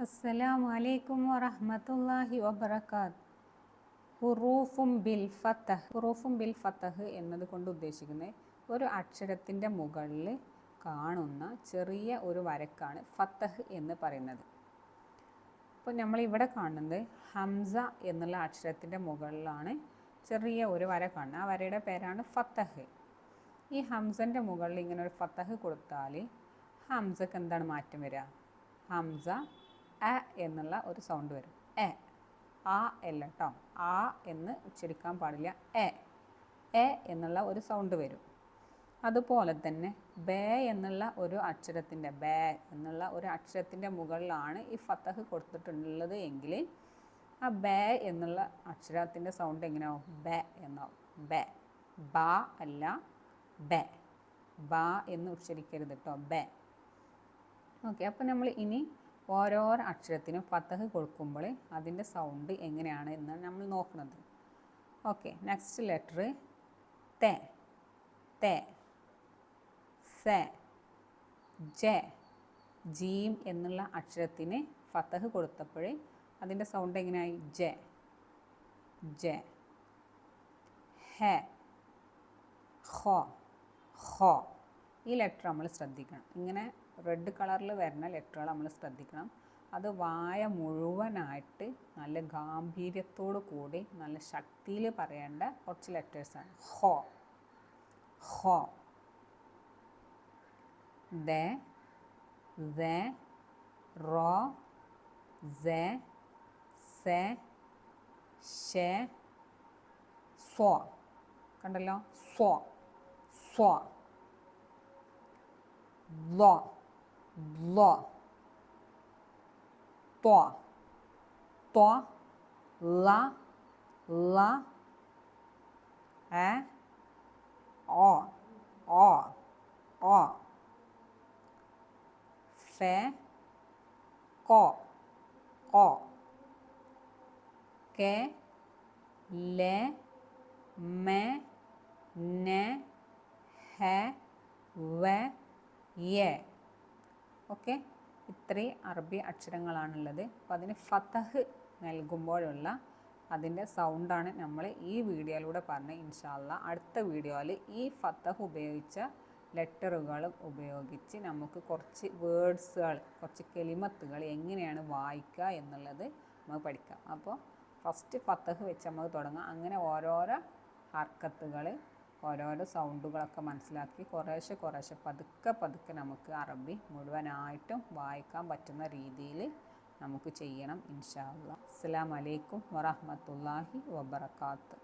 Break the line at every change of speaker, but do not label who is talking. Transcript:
അസ്സലാമു അലൈക്കും വറഹ്മത്തുള്ളാഹി വബറകാത്ത്. ഹുറൂഫും ബിൽ ഫതഹ് എന്നതുകൊണ്ട് ഉദ്ദേശിക്കുന്നത് ഒരു അക്ഷരത്തിൻ്റെ മുകളിൽ കാണുന്ന ചെറിയ ഒരു വരക്കാണ് ഫതഹ് എന്ന് പറയുന്നത്. അപ്പോൾ നമ്മളിവിടെ കാണുന്നത് ഹംസ എന്നുള്ള അക്ഷരത്തിൻ്റെ മുകളിലാണ് ചെറിയ ഒരു വര കാണുന്നത്. ആ വരയുടെ പേരാണ് ഫതഹ്. ഈ ഹംസൻ്റെ മുകളിൽ ഇങ്ങനെ ഒരു ഫതഹ് കൊടുത്താൽ ഹംസക്ക് എന്താണ് മാറ്റം വരിക? ഹംസ എ എന്നുള്ള ഒരു സൗണ്ട് വരും. എ ആ അല്ല കേട്ടോ, ആ എന്ന് ഉച്ചരിക്കാൻ പാടില്ല. എ എന്നുള്ള ഒരു സൗണ്ട് വരും. അതുപോലെ തന്നെ ബേ എന്നുള്ള ഒരു അക്ഷരത്തിൻ്റെ മുകളിലാണ് ഈ ഫതഹ് കൊടുത്തിട്ടുള്ളത് എങ്കിൽ ആ ബേ എന്നുള്ള അക്ഷരത്തിൻ്റെ സൗണ്ട് എങ്ങനെയാവും? ബേ എന്നാവും. ബേ, ബ അല്ല ബേ, ബ എന്ന് ഉച്ചരിക്കരുത് കേട്ടോ, ബേ. ഓക്കെ, അപ്പോൾ നമ്മൾ ഇനി ഓരോരോ അക്ഷരത്തിനും ഫതഹ് കൊടുക്കുമ്പോൾ അതിൻ്റെ സൗണ്ട് എങ്ങനെയാണ് എന്നാണ് നമ്മൾ നോക്കുന്നത്. ഓക്കെ, നെക്സ്റ്റ് ലെറ്റർ തെ, തെ, സെ, ജെ. ജീം എന്നുള്ള അക്ഷരത്തിന് ഫതഹ് കൊടുത്തപ്പോൾ അതിൻ്റെ സൗണ്ട് എങ്ങനെയായി? ജെ, ജെ. ഹെ, ഹോ, ഹോ. ഈ ലെറ്റർ നമ്മൾ ശ്രദ്ധിക്കണം. ഇങ്ങനെ റെഡ് കളറിൽ വരുന്ന ലെറ്ററുകൾ നമ്മൾ ശ്രദ്ധിക്കണം. അത് വായ മുഴുവനായിട്ട് നല്ല ഗാംഭീര്യത്തോടു കൂടി നല്ല ശക്തിയിൽ പറയേണ്ട കുറച്ച് ലെറ്റേഴ്സാണ്. ഹോ, ഹോ. ദെ, ദെ, റോ, സെ, സെ, ഷെ, സ്വ. കണ്ടല്ലോ, സ്വ, സ്വ. ലോ, ലോ, ത്വ, ത്വ, ല, ല, A, oh, oh, oh. ഫെ, co, co. K, ലെ, മെ, നെ, ഹെ, വെ, യെ. ഓക്കെ, ഇത്രയും അറബി അക്ഷരങ്ങളാണുള്ളത്. അപ്പോൾ അതിന് ഫതഹ് നൽകുമ്പോഴുള്ള അതിൻ്റെ സൗണ്ടാണ് നമ്മൾ ഈ വീഡിയോയിലൂടെ പറഞ്ഞത്. ഇൻഷാ അല്ലാഹ് അടുത്ത വീഡിയോയിൽ ഈ ഫതഹ് ഉപയോഗിച്ച ലെറ്ററുകൾ ഉപയോഗിച്ച് നമുക്ക് കുറച്ച് വേർഡ്സുകൾ, കുറച്ച് കെലിമത്തുകൾ എങ്ങനെയാണ് വായിക്കുക എന്നുള്ളത് നമുക്ക് പഠിക്കാം. അപ്പോൾ ഫസ്റ്റ് ഫതഹ് വെച്ച് നമുക്ക് തുടങ്ങാം. അങ്ങനെ ഓരോരോ ഹർക്കത്തുകൾ, ഓരോരോ സൗണ്ടുകളൊക്കെ മനസ്സിലാക്കി കുറേശ്ശെ പതുക്കെ നമുക്ക് അറബി മുഴുവനായിട്ടും വായിക്കാൻ പറ്റുന്ന രീതിയിൽ നമുക്ക് ചെയ്യണം ഇൻഷാ അല്ലാഹ്. അസ്സലാമു അലൈക്കും വറഹ്മത്തുള്ളാഹി വബറകാത്ത്.